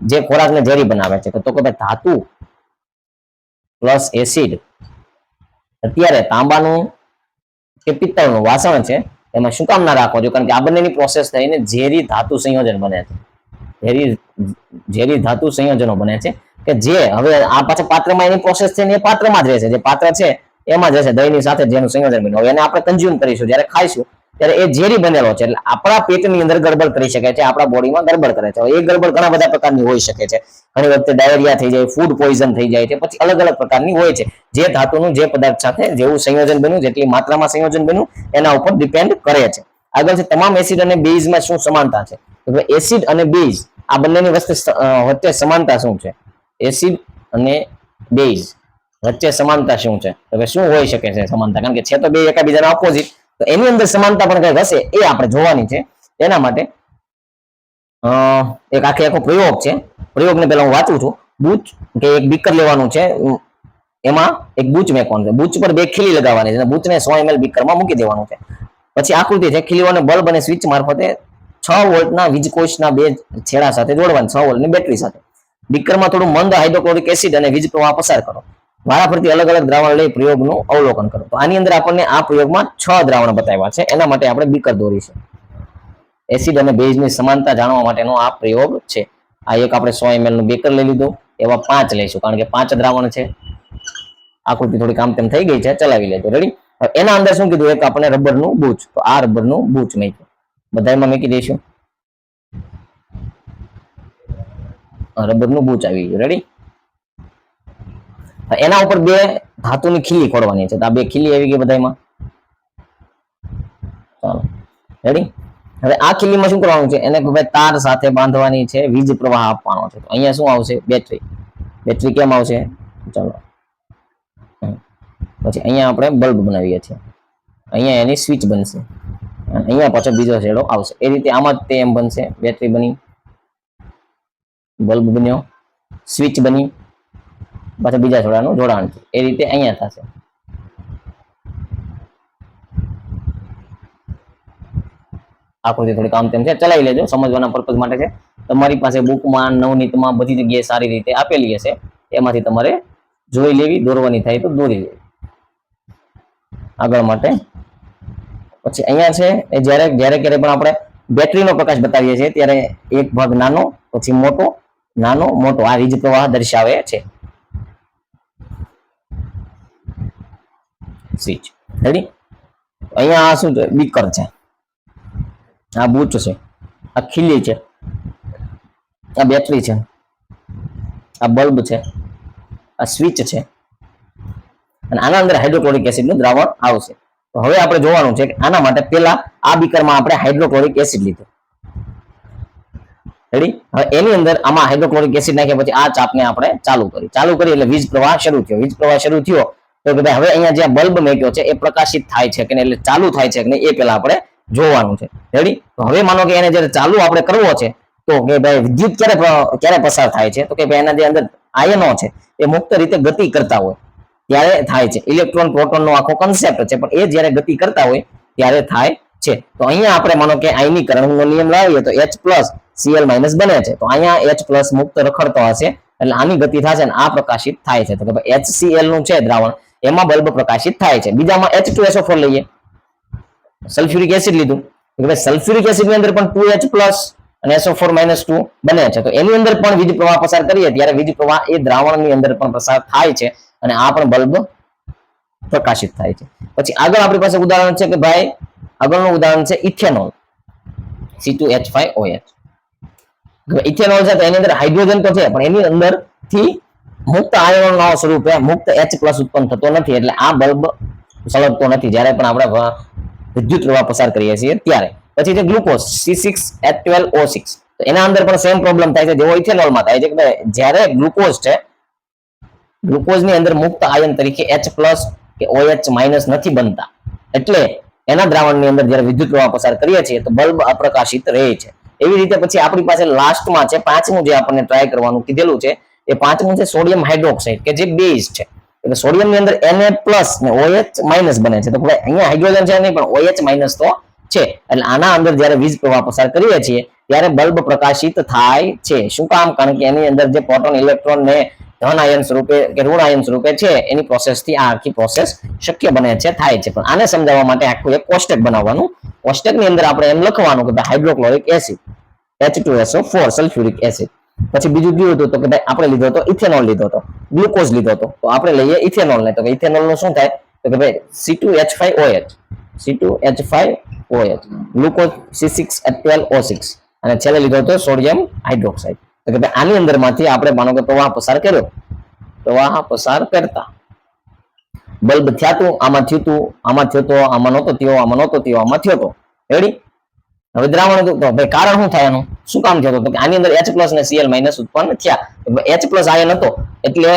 જે ખોરાકને ઝેરી બનાવે છે. તો કે ભાઈ ધાતુ પ્લસ એસિડ, અત્યારે તાંબાનું કે પિત્તળનું વાસણ છે એમાં શું કામ ના રાખવો જોઈએ? કારણ કે આ બંનેની પ્રોસેસ થઈને ઝેરી ધાતુ સંયોજન બને છે. ઝેરી ધાતુ સંયોજનો બને છે કે જે હવે આ પાછા પાત્રમાં એની પ્રોસેસ થઈને એ પાત્રમાં જ રહેશે. જે પાત્ર છે એમાં જ રહેશે, દહીંની સાથે જેનું સંયોજન બન્યું. એને આપણે કન્ઝ્યુમ કરીશું, જ્યારે ખાઈશું ત્યારે એ ઝેરી બનેલો છે. એટલે આપણા પેટની અંદર ગડબડ કરી શકે છે, આપણા બોડીમાં ગડબડ કરે છે. એ ગડબડ ઘણા બધા પ્રકારની હોઈ શકે છે. ઘણી વખતે ડાયરિયા થઈ જાય, ફૂડ પોઈઝન થઈ જાય છે, પછી અલગ અલગ પ્રકારની હોય છે. જે ધાતુનું જે પદાર્થ સાથે જેવું સંયોજન બન્યું, જેટલી માત્રામાં સંયોજન બન્યું એના ઉપર ડિપેન્ડ કરે છે. આગળ છે તમામ એસિડ અને બેઝમાં શું સમાનતા છે? તો એસિડ અને બેઝ આ બંનેની વચ્ચે સમાનતા શું છે? એસિડ અને બેઝ વચ્ચે સમાનતા શું છે? હવે શું હોઈ શકે છે સમાનતા? કારણ કે છે તો બે એકબીજાના ઓપોઝિટ, તો એની અંદર સમાનતા પણ કઈ હશે એ આપણે જોવાની છે. એના માટે એક આખો પ્રયોગ છે. પ્રયોગને પહેલા હું વાંચું છું. બૂચ કે એક બીકર લેવાનું છે, એમાં એક બૂચ મેકવાનું છે. બૂચ પર 2 ખીલી લગાવવાની છે અને બૂચને 100 ml બીકરમાં મૂકી દેવાનું છે. પછી આકૃતિ છે, ખીલીઓને બલ્બ અને સ્વિચ મારફતે 6 વોલ્ટના વીજકોષના 2 છેડા સાથે જોડવાની, 6 વોલ્ટની બેટરી સાથે. બીકરમાં થોડું મંદ હાઇડ્રોક્લોરિક એસિડ અને વીજ પ્રવાહ પસાર કરો. વારાફરતી અલગ અલગ દ્રાવણ લઈ પ્રયોગનું અવલોકન કરો. તો આની અંદર આપણને આ પ્રયોગમાં 6 દ્રાવણ બતાવ્યા છે. એના માટે આપણે બીકર દોરીશું. એસિડ અને બેઝની સમાનતા જાણવા માટેનો આ પ્રયોગ છે. આ એક આપણે 100 ml નું બીકર લઈ લીધું, એવા 5 લઈશું કારણ કે 5 દ્રાવણ છે. આકૃતિ થોડી કામ તેમ થઈ ગઈ છે, ચલાવી લેજો. રેડી. એના અંદર શું કીધું, એક આપણે રબરનું બૂચ. તો આ રબરનું બૂચ મૂક્યું, બધામાં મૂકી દઈશું. રબરનું બૂચ આવી ગયું. રેડી. એના ઉપર 2 ધાતુની ખીલી ખોડવાની છે. તો આ 2 ખીલી આવી ગઈ બધામાં. ચાલો રેડી. હવે આ ખીલીમાં શું કરવાનું છે, એને ભાઈ તાર સાથે બાંધવાની છે, વીજ પ્રવાહ આપવાનો છે. તો અહીંયા શું આવશે, બેટરી. બેટરી કેમ આવશે, ચાલો પછી અહીંયા આપણે બલ્બ બનાવીએ છીએ, અહીંયા એની સ્વિચ બનશે, અહીંયા પાછો બીજો છેડો આવશે. એ રીતે આમાં તે એમ બનશે. બેટરી બની, બલ્બ બન્યો, સ્વિચ બની, પાછા બીજા છેડાનું જોડાણ છે. એ રીતે અહીંયા થશે. આકૃતિ થોડી કામ તેમ છે, ચલાવી લેજો, સમજવાના પર્પઝ માટે છે. તમારી પાસે બુકમાં, નવનીતમાં બધી જગ્યાએ સારી રીતે આપેલી હશે, એમાંથી તમારે જોઈ લેવી, દોરવાની થાય તો દોરી લેવી આગળ માટે. પછી અહીંયા છે એ જ્યારે ક્યારે પણ આપણે બેટરીનો પ્રકાશ બતાવીએ છીએ ત્યારે એક ભાગ નાનો, પછી મોટો, નાનો, મોટો, આ વીજ પ્રવાહ દર્શાવે છે. સ્વિચ. રેડી. અહીંયા આ શું છે, બીકર છે, આ બૂચ છે, આ ખીલી છે, આ બેટરી છે, આ બલ્બ છે, આ સ્વિચ છે, અને આના અંદર હાઇડ્રોક્લોરિક એસિડનું દ્રાવણ આવશે. તો હવે આપણે જોવાનું છે કે આના માટે પહેલા આ બીકરમાં આપણે હાઇડ્રોક્લોરિક એસિડ લીધું. રેડી. હવે એની અંદર આમાં હાઇડ્રોક્લોરિક એસિડ નાખ્યા પછી આ ચાપને આપણે ચાલુ કરી એટલે વીજ પ્રવાહ શરૂ થયો. વીજ પ્રવાહ શરૂ થયો તો કે ભાઈ હવે અહીંયા જે બલ્બ મેક્યો છે એ પ્રકાશિત થાય છે કે એટલે ચાલુ થાય છે કે નહીં એ પહેલા આપણે જોવાનું છે. રેડી. તો હવે માનો કે એને જ્યારે ચાલુ આપણે કરવો છે તો કે ભાઈ વિદ્યુત ક્યારે પસાર થાય છે, તો કે ભાઈ એના જે અંદર આયનો છે એ મુક્ત રીતે ગતિ કરતા હોય ત્યારે થાય છે. ઇલેક્ટ્રોન પ્રોટોન નો આખો કન્સેપ્ટ છે, પણ એ જ્યારે ગતિ કરતા હોય ત્યારે થાય છે. તો અહીંયા આપણે માનો કે આયનીકરણનો નિયમ લાવીએ તો H+Cl- બને છે. તો અહીંયા H+ મુક્ત રખડતો હશે એટલે આની ગતિ થશે અને આ પ્રકાશિત થાય છે. તો કે ભાઈ HCl નું છે દ્રાવણ, એમાં બલ્બ પ્રકાશિત થાય છે. બીજામાં H2SO4 લઈએ, સલ્ફ્યુરિક એસિડ લીધું, તો ભાઈ સલ્ફ્યુરિક એસિડ ની અંદર પણ 2H+ અને SO4- 2 બને છે. તો એની અંદર પણ વીજ પ્રવાહ પસાર કરીએ ત્યારે વીજ પ્રવાહ એ દ્રાવણની અંદર પણ પસાર થાય છે અને આ પણ બલ્બ પ્રકાશિત થાય છે. પછી આગળ આપણી પાસે ઉદાહરણ છે કે ભાઈ આગળનું ઉદાહરણ છે ઇથેનોલ, C2H5OH. ઇથેનોલ છે તો એની અંદર હાઇડ્રોજન તો છે પણ એની અંદર થી મુક્ત આયનોના સ્વરૂપે મુક્ત H+ ઉત્પન્ન થતો નથી એટલે આ બલ્બ સળગતો નથી જ્યારે પણ આપણે વિદ્યુત પ્રવાહ પસાર કરીએ છીએ ત્યારે. પછી છે ગ્લુકોઝ, C6H12O6. તો એના અંદર પણ સેમ પ્રોબ્લેમ થાય છે જેવો ઇથેનોલમાં થાય છે કે જ્યારે ગ્લુકોઝ છે, ગ્લુકોઝની અંદર મુક્ત આયન તરીકે H+ કે OH- નથી બનતા એટલે એના દ્રાવણની અંદર જ્યારે વિદ્યુત પ્રવાહ પસાર કરીએ છીએ તો બલ્બ અપ્રકાશિત રહે છે. એવી રીતે પછી આપણી પાસે લાસ્ટમાં છે પાંચમું જે આપણને ટ્રાય કરવાનું કીધેલું છે એ પાંચમું છે સોડિયમ હાઇડ્રોક્સાઇડ કે જે બેઝ છે. એટલે સોડિયમની અંદર Na+ ને OH- બને છે. તો અહીંયા હાઇડ્રોજન છે નહીં પણ OH- તો છે એટલે આના અંદર જ્યારે વીજ પ્રવાહ પસાર કરીએ છીએ ત્યારે બલ્બ પ્રકાશિત થાય છે. શું કામ? કારણ કે એની અંદર જે પ્રોટોન, ઇલેક્ટ્રોન ને ધન આયન સ્વરૂપે કે ઋણ આયન સ્વરૂપે છે એની પ્રોસેસથી આ આખી પ્રોસેસ શક્ય બને છે, થાય છે. પણ આને સમજાવવા માટે આખું એક કોષ્ટક બનાવવાનું. કોષ્ટકની અંદર આપણે એમ લખવાનું કે hydrochloric acid, H2SO4 sulphuric acid. પછી બીજું કયું હતું તો કે ભાઈ આપણે લીધો હતો ઇથેનોલ લીધો હતો, ગ્લુકોઝ લીધો હતો. તો આપણે લઈએ ઇથેનોલ ને, તો કે ઇથેનોલ નું શું થાય તો કે ભાઈ C2H5OH, C2H5OH, ગ્લુકોઝ C6H12O6 અને છેલ્લે લીધો હતો સોડિયમ હાઇડ્રોક્સાઇડ. તો કે ભાઈ આની અંદરમાંથી આપણે માનો કે પ્રવાહ પસાર કર્યો, પ્રવાહ પસાર કરતા બલ્બ થયા તું, આમાં થયું તું, આમાં થયો તો, આમાં નહોતો થયો, આમાં નહોતો થયો, આમાં થયો તો. રેડી. હવે દ્રાવણ હતું તો ભાઈ કારણ શું થાય એનું, શું કામ થયું તો કે આની અંદર H+ ને Cl- ઉત્પન્ન થયા. H+ આયન હતો એટલે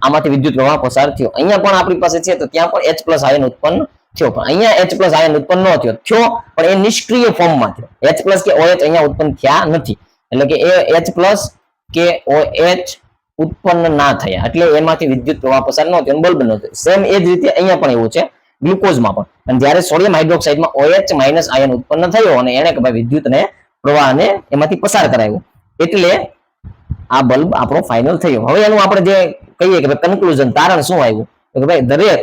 આમાંથી વિદ્યુત પ્રવાહ પસાર થયો. અહીંયા પણ આપણી પાસે છે તો ત્યાં પણ H+ આયન ઉત્પન્ન થયો, પણ અહીંયા H પ્લસ આયન ઉત્પન્ન ન થયો પણ એ નિષ્ક્રિય ફોર્મમાં થયો. H પ્લસ કે OH અહીંયા ઉત્પન્ન થયા નથી, એટલે કે એ H પ્લસ કે OH ઉત્પન્ન ના થયા, એટલે એમાંથી વિદ્યુત પ્રવાહ પસાર ન થયો, બલ્બ ન થયો. સેમ એ જ રીતે અહીંયા પણ એવું છે ગ્લુકોઝમાં પણ. અને જ્યારે સોડિયમ હાઇડ્રોક્સાઇડમાં OH માઇનસ આયન ઉત્પન્ન થયો અને એને વિદ્યુત ને પ્રવાહને એમાંથી પસાર કરાવ્યો, એટલે આ બલ્બ આપણો ફાઇનલ થયો. હવે એનું આપણે જે કહીએ કે કન્ક્લુઝન, તારણ શું આવ્યું કે ભાઈ દરેક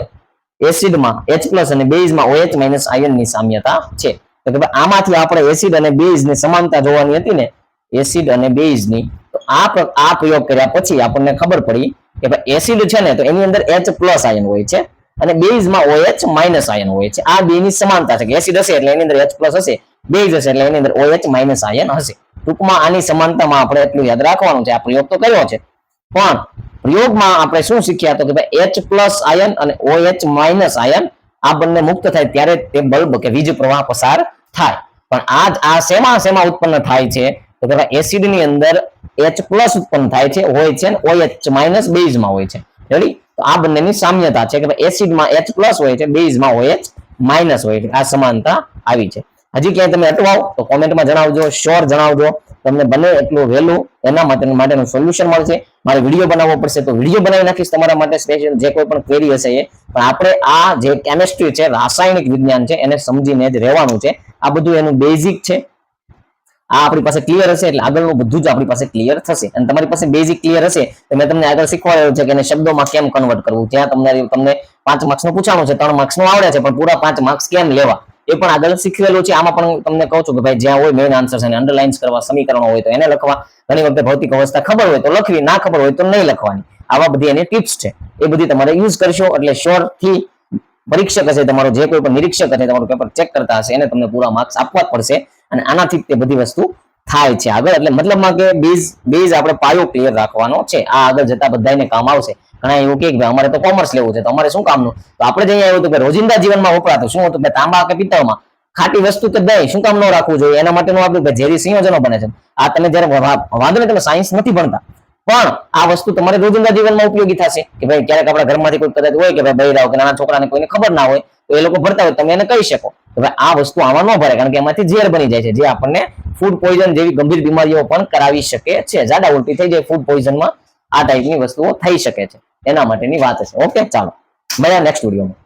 એસિડમાં H પ્લસ અને બેઝમાં OH માઇનસ આયનની સામ્યતા છે. તો કે ભાઈ આમાંથી આપણે એસિડ અને બેઝની સમાનતા જોવાની હતી ને, એસિડ અને બેઝની, તો આ પ્રયોગ કર્યા પછી આપણને ખબર પડી કે ભાઈ એસિડ છે ને તો એની અંદર H પ્લસ આયન હોય છે અને બેઝમાં OH માઇનસ આયન હોય છે. આ બેની સમાનતા છે કે એસિડ હશે એટલે એની અંદર H પ્લસ હશે, બેઝ હશે એટલે એની અંદર OH માઇનસ આયન હશે. ટૂંકમાં આની સમાનતામાં આપણે એટલું યાદ રાખવાનું છે. આ પ્રયોગ તો કર્યો છે, પણ પ્રયોગમાં આપણે શું શીખ્યા તો કે ભાઈ H પ્લસ આયન અને OH માઇનસ આયન આ બંને મુક્ત થાય ત્યારે તે બલ્બ કે વીજ પ્રવાહ પસાર થાય. પણ આ શેમાં ઉત્પન્ન થાય છે તો કે ભાઈ એસિડ ની અંદર H પ્લસ ઉત્પન્ન થાય છે, હોય છે, OH માઇનસ બેઝમાં હોય છે. રેડી? તો આ બંનેની સામ્યતા છે કે ભાઈ એસિડમાં H પ્લસ હોય છે, બેઝમાં OH માઇનસ હોય છે. આ સમાનતા આવી છે. હજી ક્યાંય તમે અટવાઓ તો કોમેન્ટમાં જણાવજો, શ્યોર જણાવજો. તમને બને એટલું વહેલું એના માટેનું સોલ્યુશન મળશે. મારે વિડીયો બનાવવો પડશે તો વિડીયો બનાવી નાખીશ તમારા માટે સ્પેશિયલ, જે કોઈ પણ ક્વેરી હશે એ. પણ આપણે આ જે કેમિસ્ટ્રી છે, રાસાયણિક વિજ્ઞાન છે, એને સમજીને જ રહેવાનું છે. આ બધું એનું બેઝિક છે. આ આપણી પાસે ક્લિયર હશે એટલે આગળનું બધું જ આપણી પાસે ક્લિયર થશે. અને તમારી પાસે બેઝિક ક્લિયર હશે તો મેં તમને આગળ શીખવાડ્યું છે કે એને શબ્દોમાં કેમ કન્વર્ટ કરવું. ત્યાં તમને 5 માર્ક્સનું પૂછાણું છે, 3 માર્ક્સનું આવડે છે, પણ પૂરા 5 માર્ક્સ કેમ લેવા એ પણ આગળ શીખવેલું છે. આમાં પણ તમને કહું છું કે ભાઈ જ્યાં હોય મેઇન આન્સર છે અંડરલાઇન્સ કરવા, સમીકરણો હોય તો એને લખવા, ઘણી વખતે ભૌતિક અવસ્થા ખબર હોય તો લખવી, ના ખબર હોય તો નહીં લખવાની. આવા બધી એની ટિપ્સ છે, એ બધી તમારે યુઝ કરશો એટલે શ્યોર થી પરીક્ષક હશે, તમારો જે કોઈ પણ નિરીક્ષક હશે, તમારું પેપર ચેક કરતા હશે, એને તમને પૂરા માર્ક્સ આપવા જ પડશે. અને આનાથી તે બધી વસ્તુ થાય છે આગળ. એટલે મતલબમાં કે બેઝ આપણે પાયો ક્લિયર રાખવાનો છે. આ આગળ જતા બધાને કામ આવશે. ઘણા એવું કે અમારે તો કોમર્સ લેવું છે તો અમારે શું કામનું, તો આપણે જ અહીંયા આવ્યું હતું કે રોજિંદા જીવનમાં વપરાતું શું હતું કે તાંબા કે પિત્તળમાં ખાટી વસ્તુ કે દહીં શું કામ ન રાખવું જોઈએ, એના માટેનું આપણું ઝેરી સંયોજનો બને છે. આ તમે જ્યારે વાંધો નહીં તમે સાયન્સ નથી ભણતા, પણ આ વસ્તુ તમારે રોજિંદા જીવનમાં ઉપયોગી થશે. કે ભાઈ ક્યારેક આપણા ઘરમાંથી કોઈ કદાચ હોય કે ભાઈ બૈરાઓ કે નાના છોકરાને કોઈને ખબર ના હોય તો એ લોકો ભરતા હોય, તમે એને કહી શકો કે ભાઈ આ વસ્તુ આમાં ન ભરે, કારણ કે એમાંથી ઝેર બની જાય છે, જે આપણને ફૂડ પોઈઝન જેવી ગંભીર બીમારીઓ પણ કરાવી શકે છે. જાડા ઉલટી થઈ જાય ફૂડ પોઈઝનમાં, આ ટાઈપની વસ્તુઓ થઈ શકે છે. એના માટેની વાત છે. ઓકે, ચાલો મળ્યા નેક્સ્ટ વિડીયોમાં.